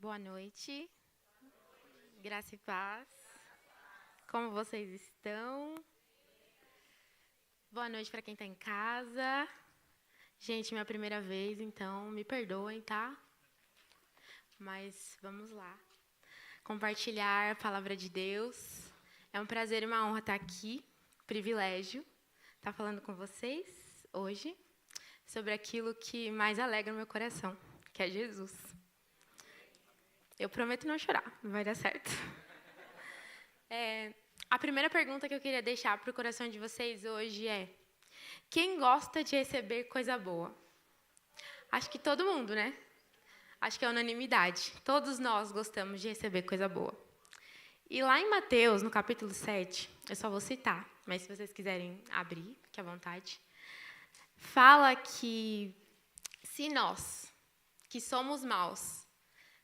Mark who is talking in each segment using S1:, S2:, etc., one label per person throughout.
S1: Boa noite, graça e paz. Como vocês estão? Boa noite para quem está em casa. Gente, minha primeira vez, então me perdoem, tá? Mas vamos lá. Compartilhar a palavra de Deus. É um prazer e uma honra estar aqui, privilégio, estar falando com vocês hoje sobre aquilo que mais alegra o meu coração, que é Jesus. Eu prometo não chorar, vai dar certo. A primeira pergunta que eu queria deixar para o coração de vocês hoje é: quem gosta de receber coisa boa? Acho que todo mundo, né? Acho que é unanimidade. Todos nós gostamos de receber coisa boa. E lá em Mateus, no capítulo 7, eu só vou citar, mas se vocês quiserem abrir, fique à vontade, fala que se nós, que somos maus,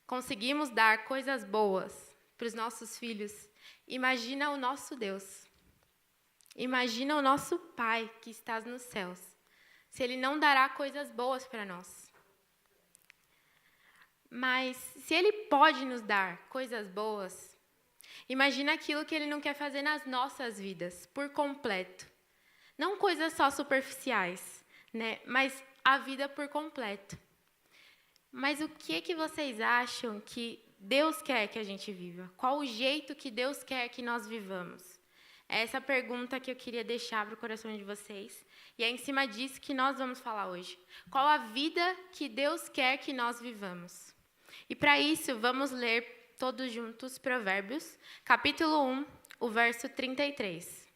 S1: conseguimos dar coisas boas para os nossos filhos, imagina o nosso Deus. Imagina o nosso Pai que está nos céus, se Ele não dará coisas boas para nós. Mas se Ele pode nos dar coisas boas, imagina aquilo que Ele não quer fazer nas nossas vidas, por completo. Não coisas só superficiais, né? Mas a vida por completo. Mas o que vocês acham que Deus quer que a gente viva? Qual o jeito que Deus quer que nós vivamos? É essa pergunta que eu queria deixar para o coração de vocês. E é em cima disso que nós vamos falar hoje. Qual a vida que Deus quer que nós vivamos? E para isso, vamos ler todos juntos Provérbios, capítulo 1, o verso 33.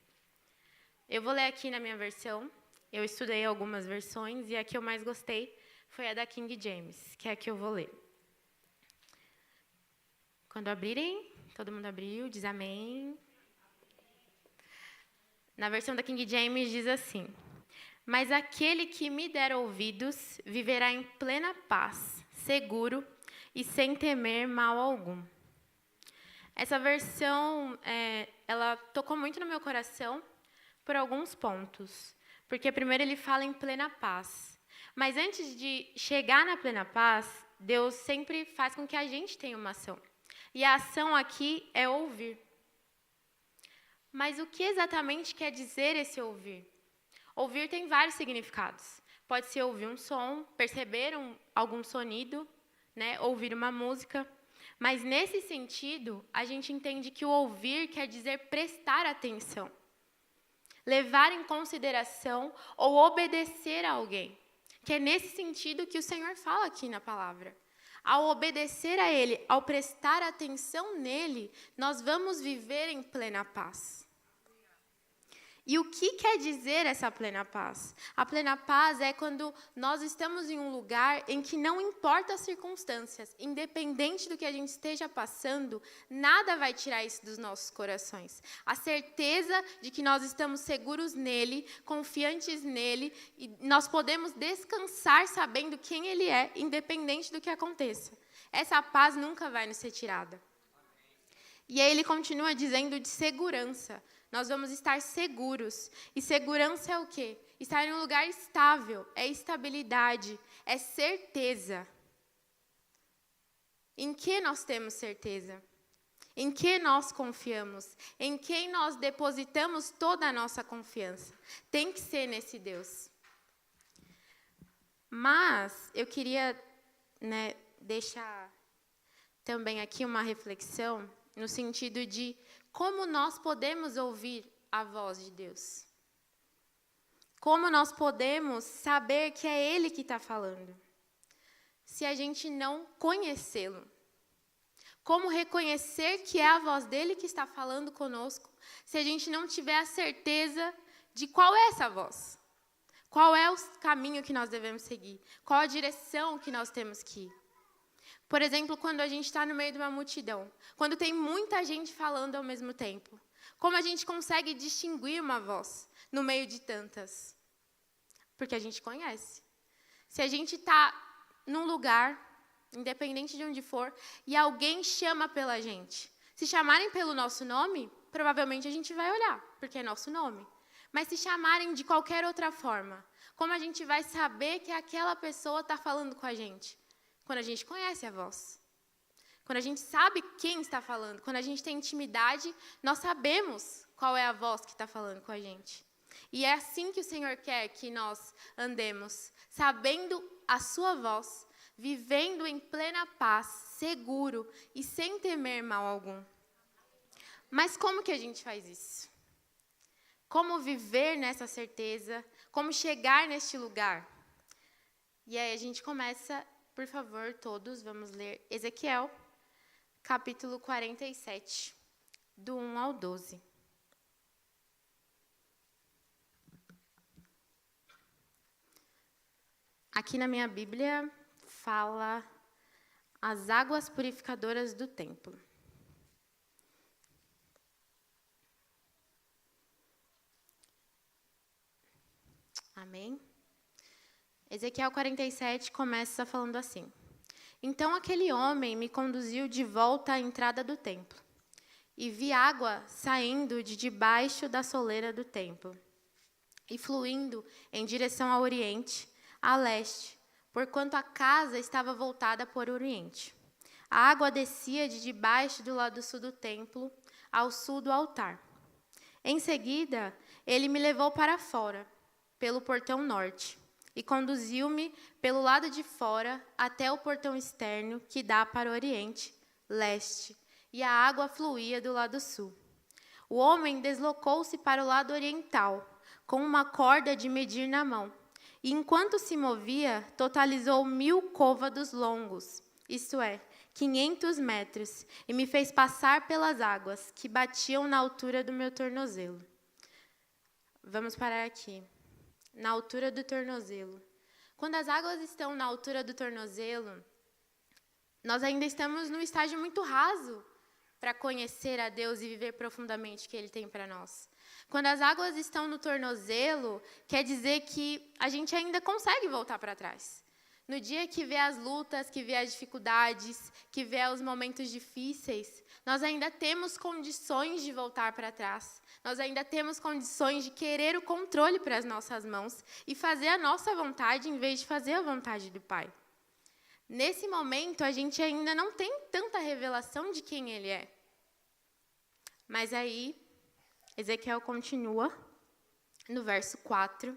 S1: Eu vou ler aqui na minha versão. Eu estudei algumas versões e a que eu mais gostei foi a da King James, que é a que eu vou ler. Quando abrirem, todo mundo abriu, diz amém. Na versão da King James diz assim: mas aquele que me der ouvidos viverá em plena paz, seguro e sem temer mal algum. Essa versão, ela tocou muito no meu coração por alguns pontos. Porque primeiro ele fala em plena paz. Mas antes de chegar na plena paz, Deus sempre faz com que a gente tenha uma ação. E a ação aqui é ouvir. Mas o que exatamente quer dizer esse ouvir? Ouvir tem vários significados. Pode ser ouvir um som, perceber algum sonido, né? Ouvir uma música. Mas nesse sentido, a gente entende que o ouvir quer dizer prestar atenção. Levar em consideração ou obedecer a alguém. Que é nesse sentido que o Senhor fala aqui na palavra. Ao obedecer a Ele, ao prestar atenção nele, nós vamos viver em plena paz. E o que quer dizer essa plena paz? A plena paz é quando nós estamos em um lugar em que não importa as circunstâncias, independente do que a gente esteja passando, nada vai tirar isso dos nossos corações. A certeza de que nós estamos seguros nele, confiantes nele, e nós podemos descansar sabendo quem ele é, independente do que aconteça. Essa paz nunca vai nos ser tirada. E aí ele continua dizendo de segurança. Nós vamos estar seguros. E segurança é o quê? Estar em um lugar estável, é estabilidade, é certeza. Em que nós temos certeza? Em que nós confiamos? Em quem nós depositamos toda a nossa confiança? Tem que ser nesse Deus. Mas eu queria, deixar também aqui uma reflexão no sentido de como nós podemos ouvir a voz de Deus. Como nós podemos saber que é Ele que está falando, se a gente não conhecê-lo? Como reconhecer que é a voz dele que está falando conosco, se a gente não tiver a certeza de qual é essa voz? Qual é o caminho que nós devemos seguir? Qual a direção que nós temos que ir? Por exemplo, quando a gente está no meio de uma multidão, quando tem muita gente falando ao mesmo tempo, como a gente consegue distinguir uma voz no meio de tantas? Porque a gente conhece. Se a gente está num lugar, independente de onde for, e alguém chama pela gente, se chamarem pelo nosso nome, provavelmente a gente vai olhar, porque é nosso nome. Mas se chamarem de qualquer outra forma, como a gente vai saber que aquela pessoa está falando com a gente? Quando a gente conhece a voz. quando a gente sabe quem está falando, quando a gente tem intimidade, nós sabemos qual é a voz que está falando com a gente. E é assim que o Senhor quer que nós andemos, sabendo a sua voz, vivendo em plena paz, seguro e sem temer mal algum. Mas como que a gente faz isso? Como viver nessa certeza? Como chegar neste lugar? E aí a gente começa, por favor, todos, vamos ler Ezequiel, capítulo 47, do 1 ao 12. Aqui na minha Bíblia fala as águas purificadoras do templo. Amém? Ezequiel 47 começa falando assim: Então aquele homem me conduziu de volta à entrada do templo, e vi água saindo de debaixo da soleira do templo, e fluindo em direção ao oriente, a leste, porquanto a casa estava voltada para o oriente. A água descia de debaixo do lado sul do templo, ao sul do altar. Em seguida, ele me levou para fora, pelo portão norte, e conduziu-me pelo lado de fora até o portão externo que dá para o oriente, leste, e a água fluía do lado sul. O homem deslocou-se para o lado oriental, com uma corda de medir na mão, e enquanto se movia, totalizou 1000 côvados longos, isto é, 500 metros, e me fez passar pelas águas, que batiam na altura do meu tornozelo. Vamos parar aqui. Na altura do tornozelo. Quando as águas estão na altura do tornozelo, nós ainda estamos num estágio muito raso para conhecer a Deus e viver profundamente o que Ele tem para nós. Quando as águas estão no tornozelo, quer dizer que a gente ainda consegue voltar para trás. No dia que vê as lutas, que vê as dificuldades, que vê os momentos difíceis, nós ainda temos condições de voltar para trás. Nós ainda temos condições de querer o controle para as nossas mãos e fazer a nossa vontade em vez de fazer a vontade do Pai. Nesse momento, a gente ainda não tem tanta revelação de quem Ele é. Mas aí, Ezequiel continua, no verso 4.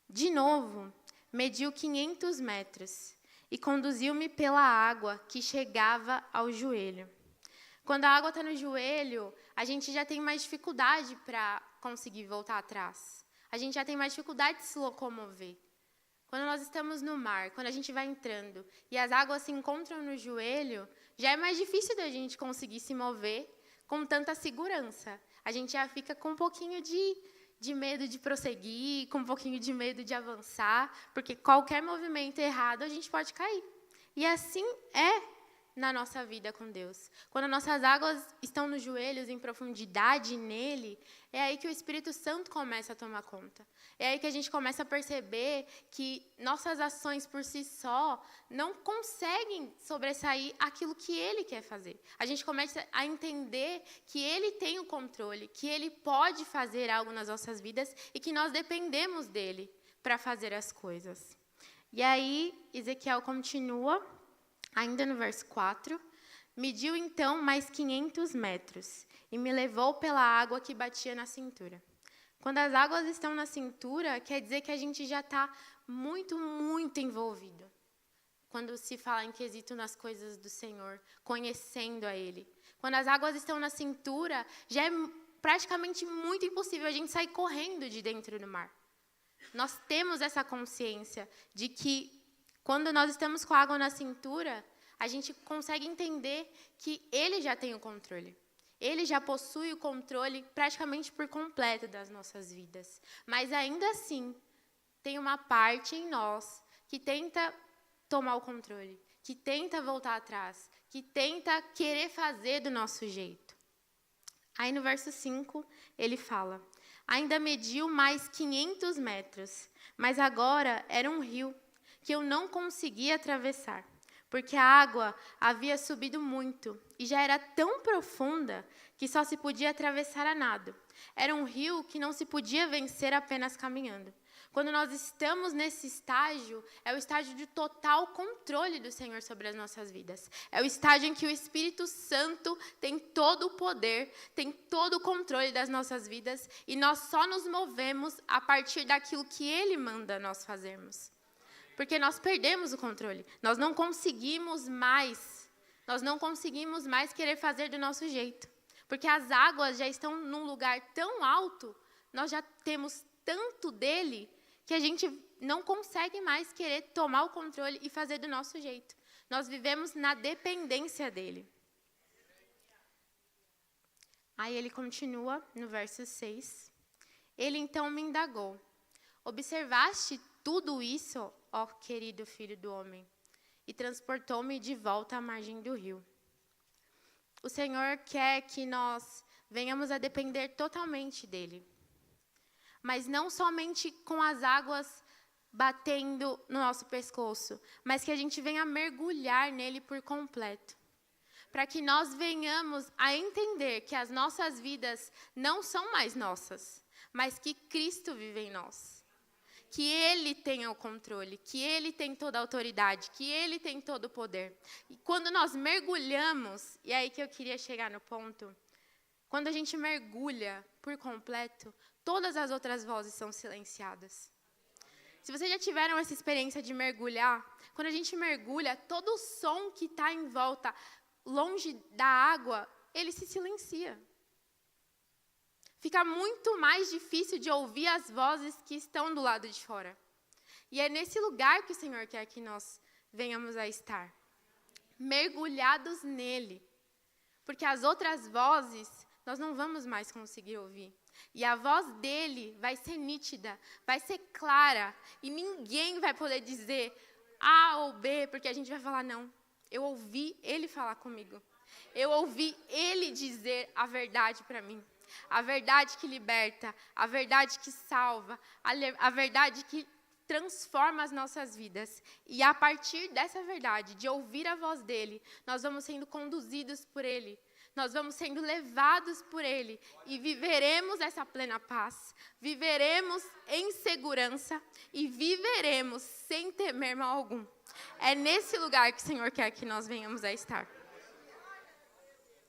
S1: De novo, mediu 500 metros e conduziu-me pela água que chegava ao joelho. Quando a água está no joelho, a gente já tem mais dificuldade para conseguir voltar atrás. A gente já tem mais dificuldade de se locomover. Quando nós estamos no mar, quando a gente vai entrando e as águas se encontram no joelho, já é mais difícil da gente conseguir se mover com tanta segurança. A gente já fica com um pouquinho de medo de prosseguir, com um pouquinho de medo de avançar, porque qualquer movimento errado a gente pode cair. E assim é na nossa vida com Deus. Quando nossas águas estão nos joelhos, em profundidade nele, é aí que o Espírito Santo começa a tomar conta. É aí que a gente começa a perceber que nossas ações por si só não conseguem sobressair aquilo que ele quer fazer. A gente começa a entender que ele tem o controle, que ele pode fazer algo nas nossas vidas e que nós dependemos dele para fazer as coisas. E aí, Ezequiel continua, ainda no verso 4, mediu então mais 500 metros e me levou pela água que batia na cintura. Quando as águas estão na cintura, quer dizer que a gente já está muito, muito envolvido. Quando se fala em quesito nas coisas do Senhor, conhecendo a Ele. Quando as águas estão na cintura, já é praticamente muito impossível a gente sair correndo de dentro do mar. Nós temos essa consciência de que quando nós estamos com a água na cintura, a gente consegue entender que Ele já tem o controle. Ele já possui o controle praticamente por completo das nossas vidas. Mas ainda assim, tem uma parte em nós que tenta tomar o controle, que tenta voltar atrás, que tenta querer fazer do nosso jeito. Aí no verso 5, ele fala: ainda mediu mais 500 metros, mas agora era um rio que eu não conseguia atravessar, porque a água havia subido muito e já era tão profunda que só se podia atravessar a nado. Era um rio que não se podia vencer apenas caminhando, Quando nós estamos nesse estágio, é o estágio de total controle do Senhor sobre as nossas vidas. É o estágio em que o Espírito Santo tem todo o poder, tem todo o controle das nossas vidas, e nós só nos movemos a partir daquilo que Ele manda nós fazermos. Porque nós perdemos o controle. Nós não conseguimos mais querer fazer do nosso jeito. Porque as águas já estão num lugar tão alto, nós já temos tanto dele, que a gente não consegue mais querer tomar o controle e fazer do nosso jeito. Nós vivemos na dependência dele. Aí ele continua no verso 6. Ele então me indagou: observaste tudo isso, ó querido filho do homem? E transportou-me de volta à margem do rio. O Senhor quer que nós venhamos a depender totalmente dele. Mas não somente com as águas batendo no nosso pescoço, mas que a gente venha mergulhar nele por completo. Para que nós venhamos a entender que as nossas vidas não são mais nossas, mas que Cristo vive em nós. Que Ele tenha o controle, que Ele tem toda a autoridade, que Ele tem todo o poder. E quando nós mergulhamos, e é aí que eu queria chegar no ponto, quando a gente mergulha por completo, todas as outras vozes são silenciadas. Se vocês já tiveram essa experiência de mergulhar, quando a gente mergulha, todo o som que está em volta, longe da água, ele se silencia. Fica muito mais difícil de ouvir as vozes que estão do lado de fora. E é nesse lugar que o Senhor quer que nós venhamos a estar. Mergulhados nele. Porque as outras vozes, nós não vamos mais conseguir ouvir. E a voz dele vai ser nítida, vai ser clara. E ninguém vai poder dizer A ou B, porque a gente vai falar, não, eu ouvi ele falar comigo. Eu ouvi ele dizer a verdade para mim. A verdade que liberta, a verdade que salva, a verdade que transforma as nossas vidas. E a partir dessa verdade, de ouvir a voz dele, nós vamos sendo conduzidos por ele. Nós vamos sendo levados por ele e viveremos essa plena paz, viveremos em segurança e viveremos sem temer mal algum. É nesse lugar que o Senhor quer que nós venhamos a estar.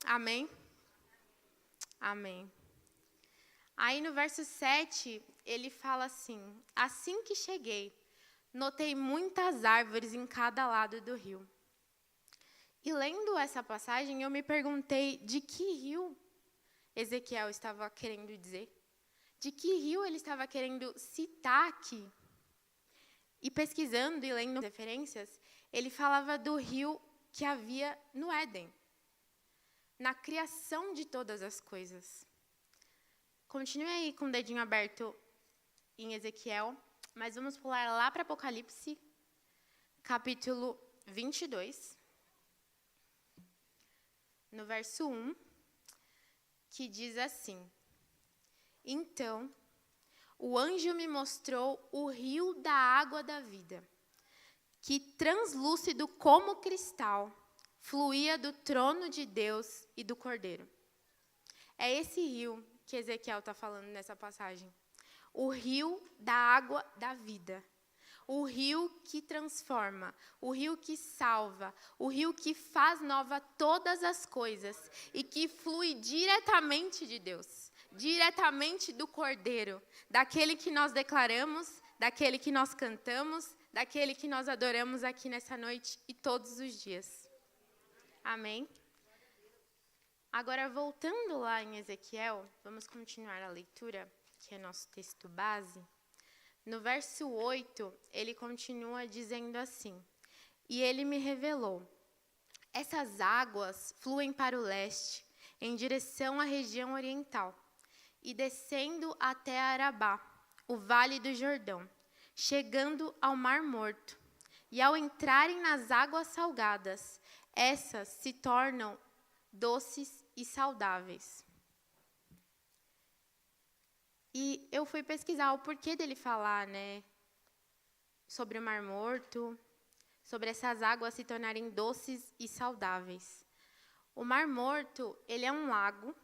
S1: Amém? Amém. Aí no verso 7, ele fala assim: assim que cheguei, notei muitas árvores em cada lado do rio. E lendo essa passagem, eu me perguntei de que rio Ezequiel estava querendo dizer. De que rio ele estava querendo citar aqui. E pesquisando e lendo referências, ele falava do rio que havia no Éden, na criação de todas as coisas. Continue aí com o dedinho aberto em Ezequiel, mas vamos pular lá para Apocalipse, capítulo 22. No verso 1, que diz assim: então, o anjo me mostrou o rio da água da vida, que translúcido como cristal, fluía do trono de Deus e do Cordeiro. É esse rio que Ezequiel está falando nessa passagem. O rio da água da vida. O rio que transforma, o rio que salva, o rio que faz nova todas as coisas e que flui diretamente de Deus, diretamente do Cordeiro, daquele que nós declaramos, daquele que nós cantamos, daquele que nós adoramos aqui nessa noite e todos os dias. Amém? Agora, voltando lá em Ezequiel, vamos continuar a leitura, que é nosso texto base. No verso 8, ele continua dizendo assim: e ele me revelou, essas águas fluem para o leste, em direção à região oriental, e descendo até Arabá, o vale do Jordão, chegando ao Mar Morto. E ao entrarem nas águas salgadas, essas se tornam doces e saudáveis. E eu fui pesquisar o porquê dele falar, sobre o Mar Morto, sobre essas águas se tornarem doces e saudáveis. O Mar Morto, ele é um lago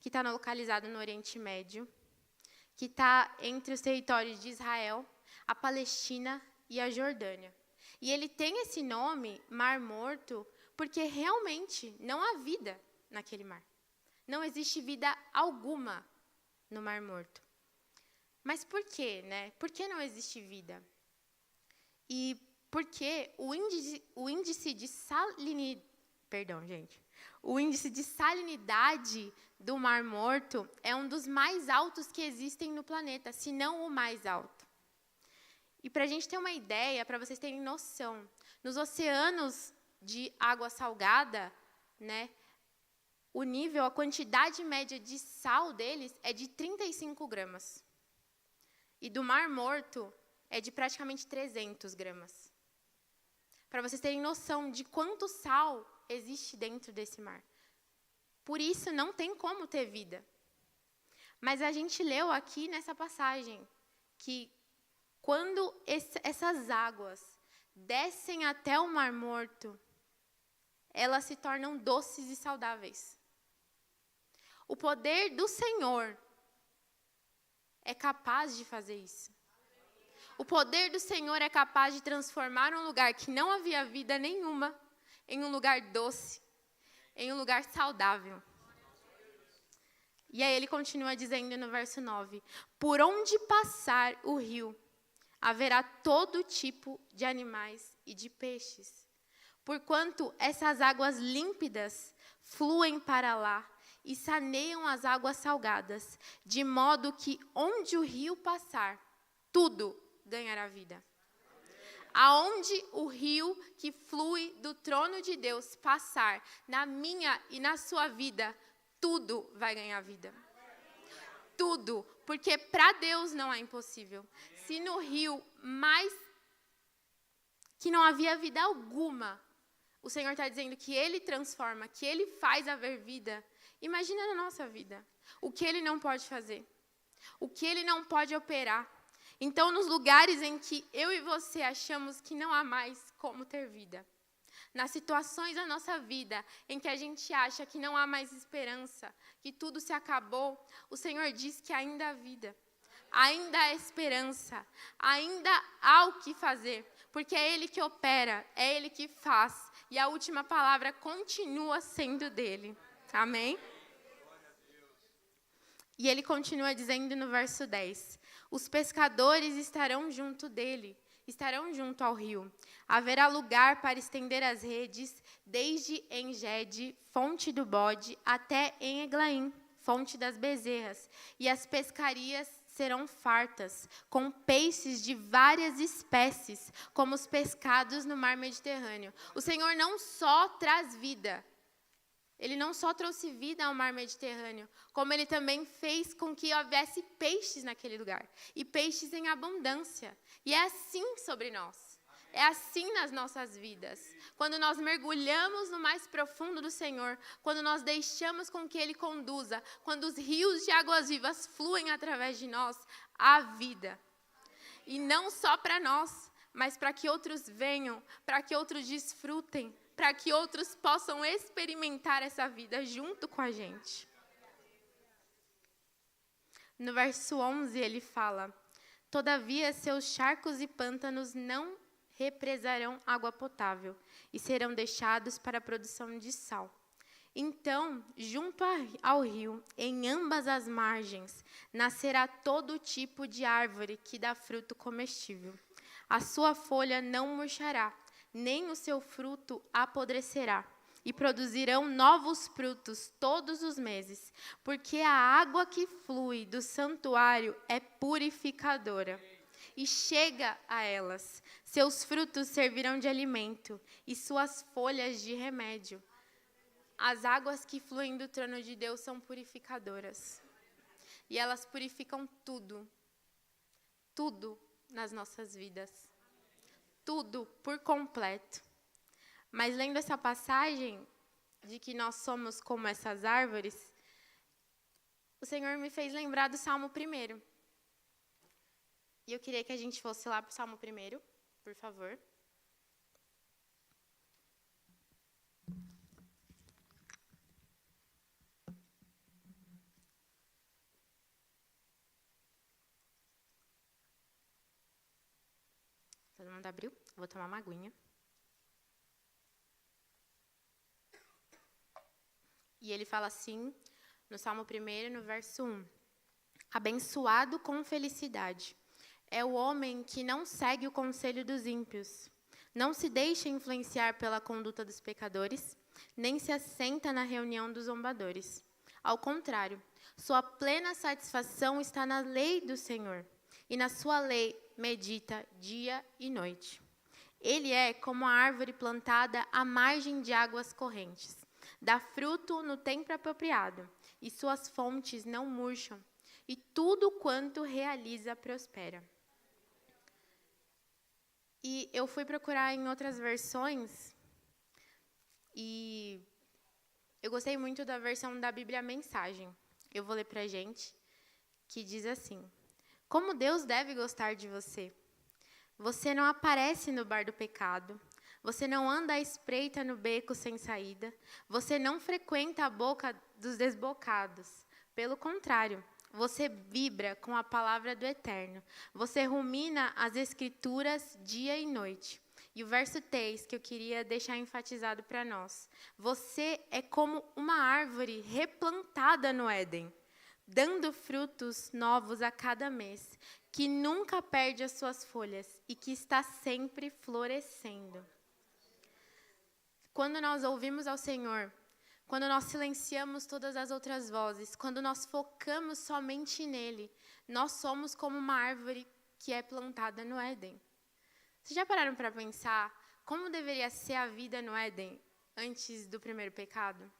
S1: que está localizado no Oriente Médio, que está entre os territórios de Israel, a Palestina e a Jordânia. E ele tem esse nome, Mar Morto, porque realmente não há vida naquele mar. Não existe vida alguma no Mar Morto. Mas por quê, né? Por que não existe vida? E porque o índice de salinidade do Mar Morto é um dos mais altos que existem no planeta, se não o mais alto. E para a gente ter uma ideia, para vocês terem noção, nos oceanos de água salgada, né, o nível, a quantidade média de sal deles é de 35 gramas. E do Mar Morto é de praticamente 300 gramas. Para vocês terem noção de quanto sal existe dentro desse mar. Por isso, não tem como ter vida. Mas a gente leu aqui nessa passagem que quando essas águas descem até o Mar Morto, elas se tornam doces e saudáveis. O poder do Senhor é capaz de fazer isso. O poder do Senhor é capaz de transformar um lugar que não havia vida nenhuma em um lugar doce, em um lugar saudável. E aí ele continua dizendo no verso 9: por onde passar o rio, haverá todo tipo de animais e de peixes, porquanto essas águas límpidas fluem para lá e saneiam as águas salgadas, de modo que onde o rio passar, tudo ganhará vida. Aonde o rio que flui do trono de Deus passar, na minha e na sua vida, tudo vai ganhar vida. Tudo, porque para Deus não é impossível. Se no rio mais que não havia vida alguma, o Senhor está dizendo que Ele transforma, que Ele faz haver vida. Imagina na nossa vida, o que Ele não pode fazer, o que Ele não pode operar. Então, nos lugares em que eu e você achamos que não há mais como ter vida, nas situações da nossa vida em que a gente acha que não há mais esperança, que tudo se acabou, o Senhor diz que ainda há vida, ainda há esperança, ainda há o que fazer, porque é Ele que opera, é Ele que faz, e a última palavra continua sendo dele. Amém? E ele continua dizendo no verso 10, os pescadores estarão junto dele, estarão junto ao rio. Haverá lugar para estender as redes, desde En-Gede, fonte do bode, até em Eglaim, fonte das bezerras. E as pescarias serão fartas, com peixes de várias espécies, como os pescados no mar Mediterrâneo. O Senhor não só traz vida, Ele não só trouxe vida ao mar Mediterrâneo, como Ele também fez com que houvesse peixes naquele lugar. E peixes em abundância. E é assim sobre nós. É assim nas nossas vidas. Quando nós mergulhamos no mais profundo do Senhor, quando nós deixamos com que Ele conduza, quando os rios de águas vivas fluem através de nós, há vida. E não só para nós, mas para que outros venham, para que outros desfrutem, para que outros possam experimentar essa vida junto com a gente. No verso 11 ele fala, todavia seus charcos e pântanos não represarão água potável e serão deixados para a produção de sal. Então, junto ao rio, em ambas as margens, nascerá todo tipo de árvore que dá fruto comestível. A sua folha não murchará, nem o seu fruto apodrecerá, e produzirão novos frutos todos os meses, porque a água que flui do santuário é purificadora, e chega a elas. Seus frutos servirão de alimento, e suas folhas de remédio. As águas que fluem do trono de Deus são purificadoras, e elas purificam tudo, tudo nas nossas vidas. Tudo por completo. Mas lendo essa passagem de que nós somos como essas árvores, o Senhor me fez lembrar do Salmo 1. E eu queria que a gente fosse lá para o Salmo 1, por favor. Todo mundo abriu? Vou tomar uma aguinha. E ele fala assim, no Salmo 1, no verso 1. Abençoado com felicidade é o homem que não segue o conselho dos ímpios, não se deixa influenciar pela conduta dos pecadores, nem se assenta na reunião dos zombadores. Ao contrário, sua plena satisfação está na lei do Senhor, e na sua lei medita dia e noite. Ele é como a árvore plantada à margem de águas correntes. Dá fruto no tempo apropriado, e suas fontes não murcham, e tudo quanto realiza prospera. E eu fui procurar em outras versões, e eu gostei muito da versão da Bíblia Mensagem. Eu vou ler para a gente, que diz assim: como Deus deve gostar de você. Você não aparece no bar do pecado. Você não anda à espreita no beco sem saída. Você não frequenta a boca dos desbocados. Pelo contrário, você vibra com a palavra do Eterno. Você rumina as Escrituras dia e noite. E o verso 3, que eu queria deixar enfatizado para nós. Você é como uma árvore replantada no Éden, dando frutos novos a cada mês, que nunca perde as suas folhas e que está sempre florescendo. Quando nós ouvimos ao Senhor, quando nós silenciamos todas as outras vozes, quando nós focamos somente nele, nós somos como uma árvore que é plantada no Éden. Vocês já pararam para pensar como deveria ser a vida no Éden antes do primeiro pecado?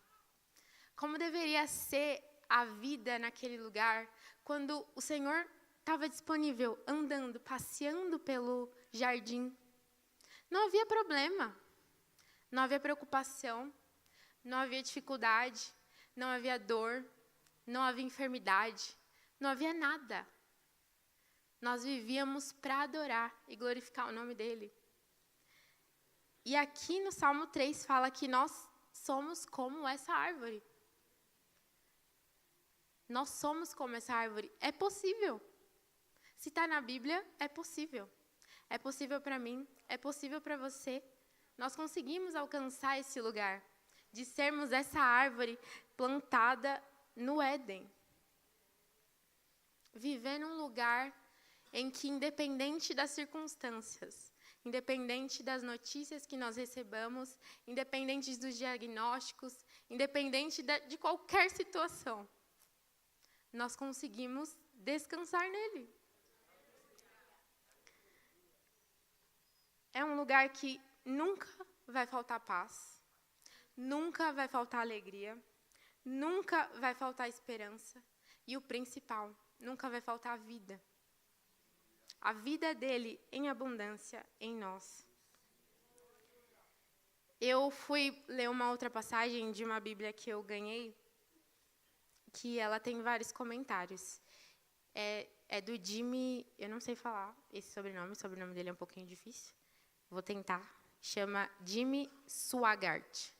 S1: Como deveria ser a vida naquele lugar quando o Senhor estava disponível, andando, passeando pelo jardim? Não havia problema, não havia preocupação, não havia dificuldade, não havia dor, não havia enfermidade, não havia nada. Nós vivíamos para adorar e glorificar o nome dele. E aqui no Salmo 3 fala que nós somos como essa árvore. Nós somos como essa árvore. É possível. Se está na Bíblia, é possível. É possível para mim, é possível para você. Nós conseguimos alcançar esse lugar de sermos essa árvore plantada no Éden. Viver num lugar em que, independente das circunstâncias, independente das notícias que nós recebamos, independente dos diagnósticos, independente de qualquer situação, nós conseguimos descansar nele. É um lugar que nunca vai faltar paz, nunca vai faltar alegria, nunca vai faltar esperança e o principal, nunca vai faltar vida. A vida dele em abundância em nós. Eu fui ler uma outra passagem de uma Bíblia que eu ganhei, que ela tem vários comentários. É do Jimmy, eu não sei falar esse sobrenome, o sobrenome dele é um pouquinho difícil. Vou tentar. Chama Jimmy Swaggart.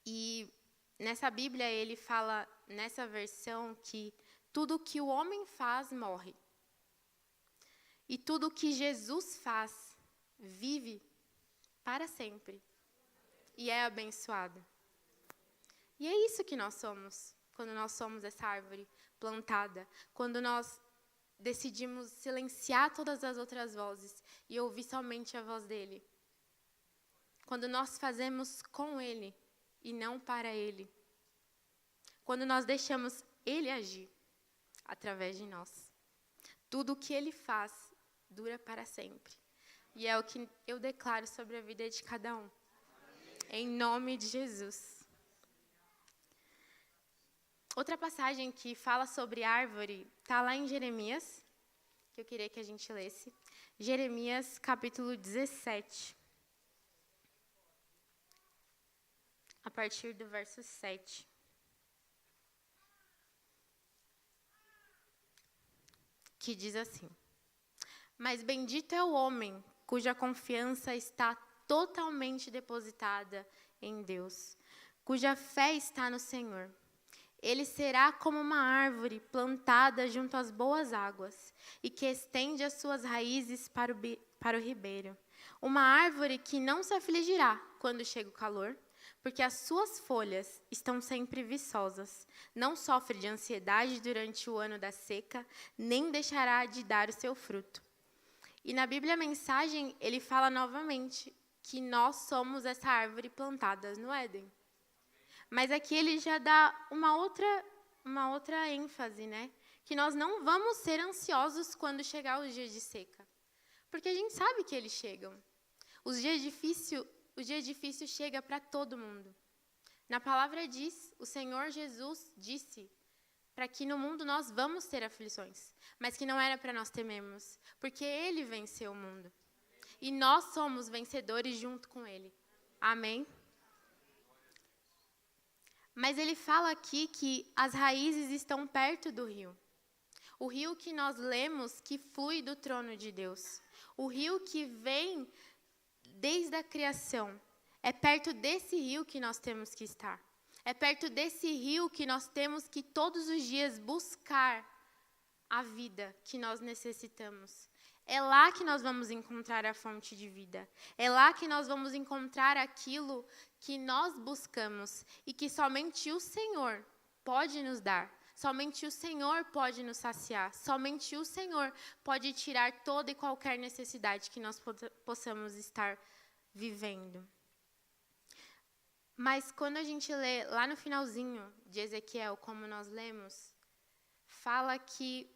S1: E nessa Bíblia ele fala, nessa versão, que tudo que o homem faz morre. E tudo que Jesus faz vive para sempre. E é abençoado. E é isso que nós somos, quando nós somos essa árvore plantada. Quando nós decidimos silenciar todas as outras vozes e ouvir somente a voz dele. Quando nós fazemos com ele e não para ele. Quando nós deixamos ele agir através de nós. Tudo o que ele faz dura para sempre. E é o que eu declaro sobre a vida de cada um. Em nome de Jesus. Outra passagem que fala sobre árvore está lá em Jeremias, que eu queria que a gente lesse. Jeremias, capítulo 17. A partir do verso 7. Que diz assim: mas bendito é o homem cuja confiança está totalmente depositada em Deus, cuja fé está no Senhor. Ele será como uma árvore plantada junto às boas águas e que estende as suas raízes para o ribeiro. Uma árvore que não se afligirá quando chega o calor, porque as suas folhas estão sempre viçosas. Não sofre de ansiedade durante o ano da seca, nem deixará de dar o seu fruto. E na Bíblia a Mensagem, ele fala novamente que nós somos essa árvore plantada no Éden. Mas aqui ele já dá uma outra ênfase, né? Que nós não vamos ser ansiosos quando chegar os dias de seca. Porque a gente sabe que eles chegam. O dia difícil chega para todo mundo. Na palavra diz, o Senhor Jesus disse para que no mundo nós vamos ter aflições, mas que não era para nós temermos, porque Ele venceu o mundo. E nós somos vencedores junto com Ele. Amém? Mas ele fala aqui que as raízes estão perto do rio. O rio que nós lemos que flui do trono de Deus. O rio que vem desde a criação. É perto desse rio que nós temos que estar. É perto desse rio que nós temos que todos os dias buscar a vida que nós necessitamos. É lá que nós vamos encontrar a fonte de vida. É lá que nós vamos encontrar aquilo que nós buscamos e que somente o Senhor pode nos dar. Somente o Senhor pode nos saciar. Somente o Senhor pode tirar toda e qualquer necessidade que nós possamos estar vivendo. Mas quando a gente lê lá no finalzinho de Ezequiel, como nós lemos, fala que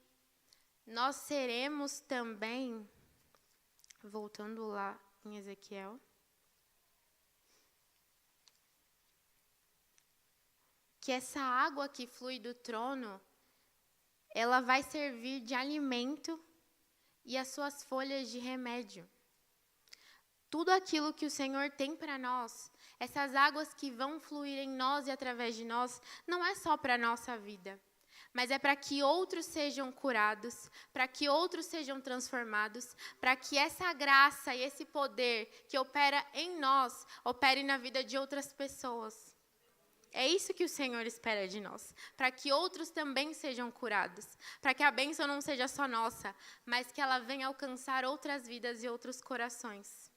S1: nós seremos também, voltando lá em Ezequiel, que essa água que flui do trono, ela vai servir de alimento e as suas folhas de remédio. Tudo aquilo que o Senhor tem para nós, essas águas que vão fluir em nós e através de nós, não é só para a nossa vida, mas é para que outros sejam curados, para que outros sejam transformados, para que essa graça e esse poder que opera em nós, opere na vida de outras pessoas. É isso que o Senhor espera de nós, para que outros também sejam curados, para que a bênção não seja só nossa, mas que ela venha alcançar outras vidas e outros corações.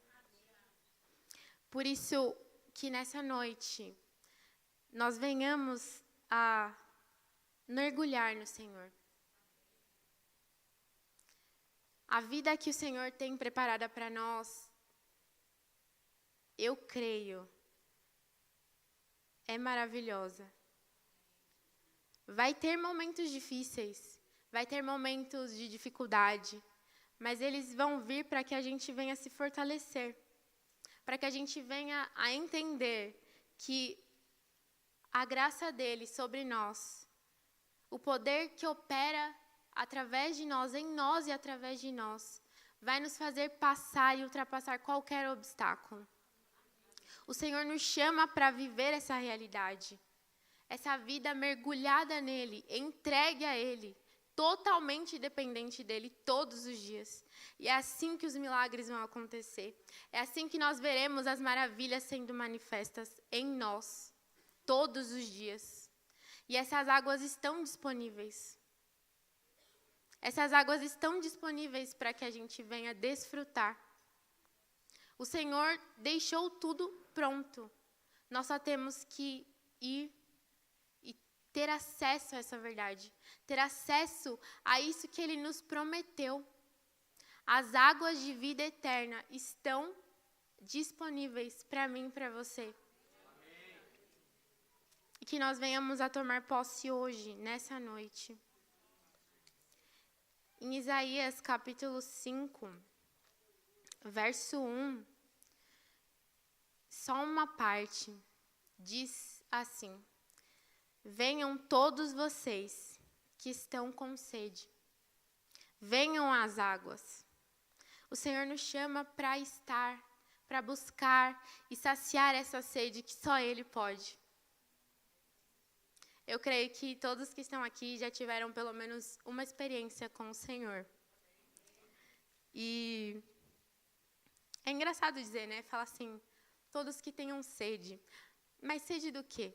S1: Por isso que nessa noite nós venhamos a mergulhar no Senhor. A vida que o Senhor tem preparada para nós, eu creio, é maravilhosa. Vai ter momentos difíceis, vai ter momentos de dificuldade, mas eles vão vir para que a gente venha se fortalecer, para que a gente venha a entender que a graça dele sobre nós, o poder que opera através de nós, em nós e através de nós, vai nos fazer passar e ultrapassar qualquer obstáculo. O Senhor nos chama para viver essa realidade, essa vida mergulhada nele, entregue a Ele, totalmente dependente dele todos os dias. E é assim que os milagres vão acontecer. É assim que nós veremos as maravilhas sendo manifestas em nós, todos os dias. E essas águas estão disponíveis. Essas águas estão disponíveis para que a gente venha desfrutar. O Senhor deixou tudo pronto. Nós só temos que ir e ter acesso a essa verdade. Ter acesso a isso que Ele nos prometeu. As águas de vida eterna estão disponíveis para mim e para você. Amém. E que nós venhamos a tomar posse hoje, nessa noite. Em Isaías capítulo 5, verso 1, só uma parte, diz assim: venham todos vocês que estão com sede, venham às águas. O Senhor nos chama para estar, para buscar e saciar essa sede que só Ele pode. Eu creio que todos que estão aqui já tiveram pelo menos uma experiência com o Senhor. E é engraçado dizer, né? Falar assim, todos que tenham sede. Mas sede do quê?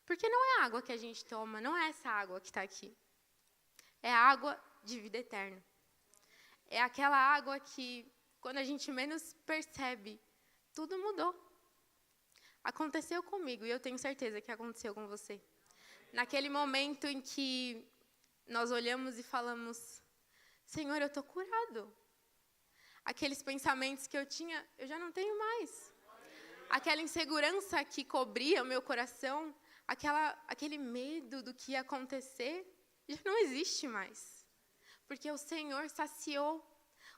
S1: Porque não é a água que a gente toma, não é essa água que está aqui. É a água de vida eterna. É aquela água que, quando a gente menos percebe, tudo mudou. Aconteceu comigo, e eu tenho certeza que aconteceu com você. Naquele momento em que nós olhamos e falamos, Senhor, eu estou curado. Aqueles pensamentos que eu tinha, eu já não tenho mais. Aquela insegurança que cobria o meu coração, aquele medo do que ia acontecer, já não existe mais. Porque o Senhor saciou,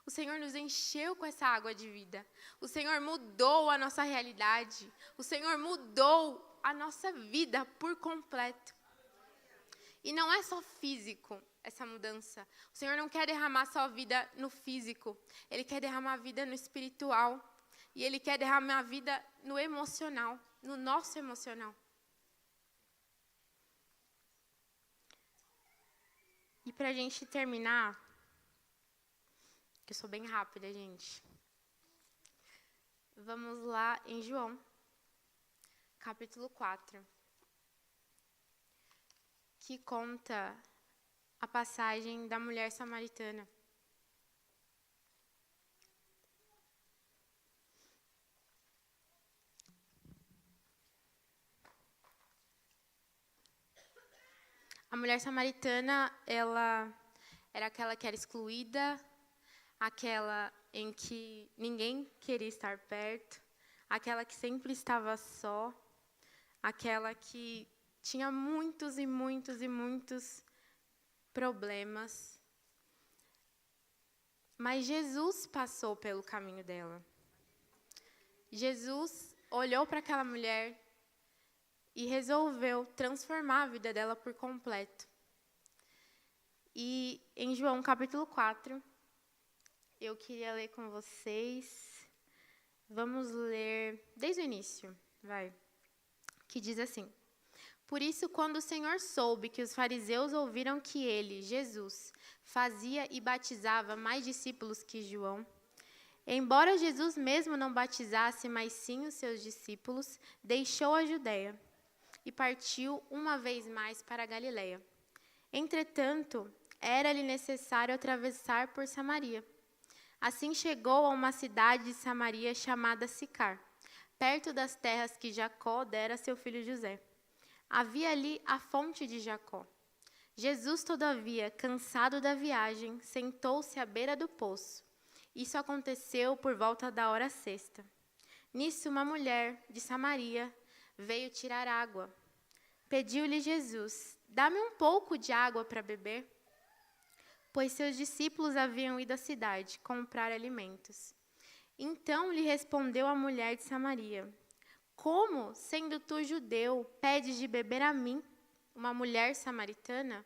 S1: o Senhor nos encheu com essa água de vida. O Senhor mudou a nossa realidade. O Senhor mudou a nossa vida por completo. E não é só físico essa mudança. O Senhor não quer derramar só vida no físico. Ele quer derramar vida no espiritual. E Ele quer derramar vida no emocional, no nosso emocional. E para a gente terminar, que eu sou bem rápida, gente. Vamos lá em João, capítulo 4. Que conta a passagem da mulher samaritana. A mulher samaritana, ela era aquela que era excluída, aquela em que ninguém queria estar perto, aquela que sempre estava só, aquela que tinha muitos e muitos e muitos problemas. Mas Jesus passou pelo caminho dela. Jesus olhou para aquela mulher e resolveu transformar a vida dela por completo. E em João capítulo 4, eu queria ler com vocês. Vamos ler desde o início, vai. Que diz assim: Por isso, quando o Senhor soube que os fariseus ouviram que ele, Jesus, fazia e batizava mais discípulos que João, embora Jesus mesmo não batizasse, mas sim os seus discípulos, deixou a Judeia e partiu uma vez mais para a Galiléia. Entretanto, era-lhe necessário atravessar por Samaria. Assim chegou a uma cidade de Samaria chamada Sicar, perto das terras que Jacó dera a seu filho José. Havia ali a fonte de Jacó. Jesus, todavia, cansado da viagem, sentou-se à beira do poço. Isso aconteceu por volta da hora sexta. Nisso, uma mulher de Samaria veio tirar água. Pediu-lhe Jesus: Dá-me um pouco de água para beber, pois seus discípulos haviam ido à cidade comprar alimentos. Então lhe respondeu a mulher de Samaria: Como, sendo tu judeu, pedes de beber a mim, uma mulher samaritana?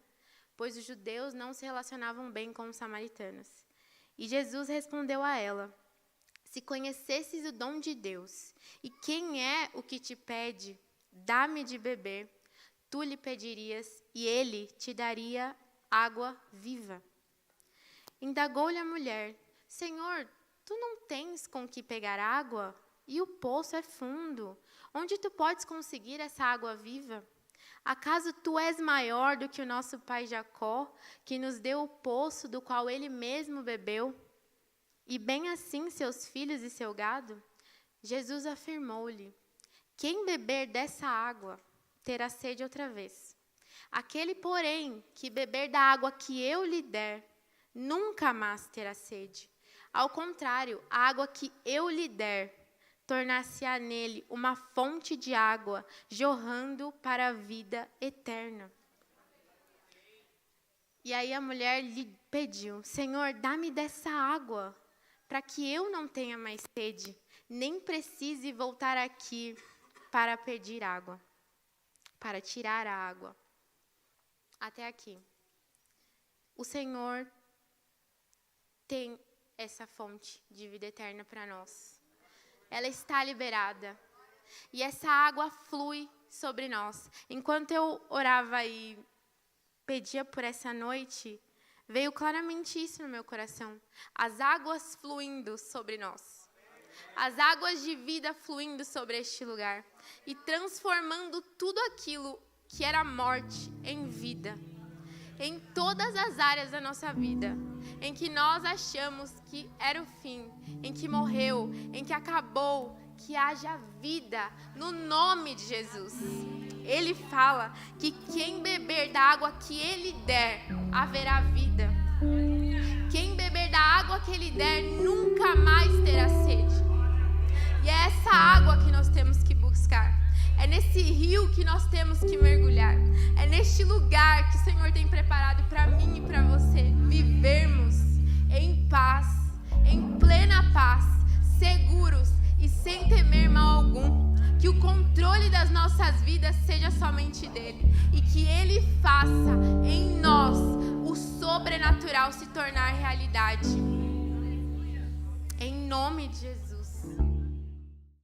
S1: Pois os judeus não se relacionavam bem com os samaritanos. E Jesus respondeu a ela: Se conhecesses o dom de Deus, e quem é o que te pede, dá-me de beber, tu lhe pedirias, e ele te daria água viva. Indagou-lhe a mulher: Senhor, tu não tens com que pegar água? E o poço é fundo. Onde tu podes conseguir essa água viva? Acaso tu és maior do que o nosso pai Jacó, que nos deu o poço do qual ele mesmo bebeu? E bem assim seus filhos e seu gado? Jesus afirmou-lhe: Quem beber dessa água terá sede outra vez. Aquele, porém, que beber da água que eu lhe der, nunca mais terá sede. Ao contrário, a água que eu lhe der, tornar-se-á nele uma fonte de água, jorrando para a vida eterna. E aí a mulher lhe pediu: Senhor, dá-me dessa água, para que eu não tenha mais sede, nem precise voltar aqui para pedir água, para tirar a água. Até aqui. O Senhor tem essa fonte de vida eterna para nós. Ela está liberada. E essa água flui sobre nós. Enquanto eu orava e pedia por essa noite, veio claramente isso no meu coração. As águas fluindo sobre nós. As águas de vida fluindo sobre este lugar. E transformando tudo aquilo que era morte em vida. Em todas as áreas da nossa vida, em que nós achamos que era o fim, em que morreu, em que acabou, que haja vida no nome de Jesus. Ele fala que quem beber da água que Ele der, haverá vida. Quem beber da água que Ele der, nunca mais terá sede. E é essa água que nós temos que buscar. É nesse rio que nós temos que mergulhar. É neste lugar que o Senhor tem preparado para mim e para você vivermos em paz, em plena paz, seguros e sem temer mal algum. Que o controle das nossas vidas seja somente dele e que Ele faça em nós o sobrenatural se tornar realidade. Em nome de Jesus.